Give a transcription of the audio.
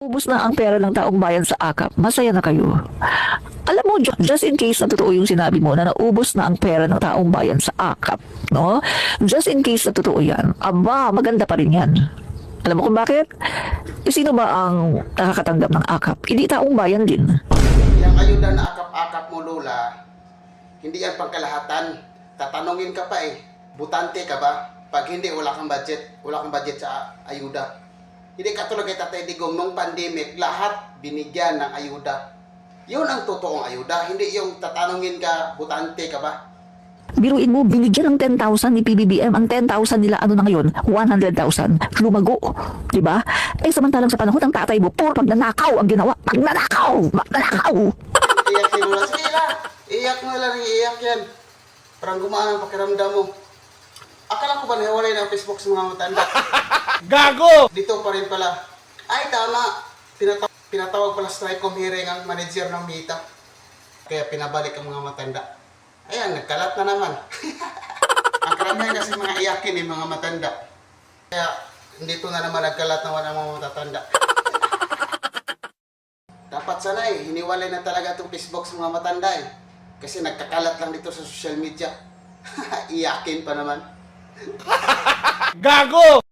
Ubus na ang pera ng taong bayan sa akap, masaya na kayo. Alam mo, just in case na totoo yung sinabi mo na naubos na ang pera ng taong bayan sa akap, no? Just in case na totoo yan, aba, maganda pa rin yan. Alam mo kung bakit? Sino ba ang nakakatanggap ng akap? Hindi taong bayan din. Yung ayuda na akap-akap mo, Lola, hindi yan pangkalahatan. Tatanungin ka pa butante ka ba? Pag hindi, wala kang budget sa ayuda. Hindi katulad kay Tatay Digong, nung pandemic, lahat binigyan ng ayuda. Yun ang totoong ayuda, hindi yung tatanungin ka, butante ka ba? Biruin mo, binigyan ng 10,000 ni PBBM. Ang 10,000 nila, ano na ngayon? 100,000. Lumago. Diba? Samantalang sa panahon ng tatay mo, puro pagnanakaw ang ginawa. Pagnanakaw! Iyak si Lola. Sige na, iyak mo lang, iyak yan. Parang gumaan ang pakiramdam mo. Akala ko ba nahiwalay na ang Facebook sa mga matanda? Gago! Dito pa rin pala. Ay, tama. Pinatawag pala strike hearing ang manager ng Mita. Kaya pinabalik ang mga matanda. Ayan, nagkalat na naman. Ang karamihan kasi mga iyakin mga matanda. Kaya, dito na naman nagkalat naman ang mga matatanda. Dapat sana hiniwalay na talaga itong Facebook sa mga matanda Kasi nagkakalat lang dito sa social media. Iyakin pa naman. Gago!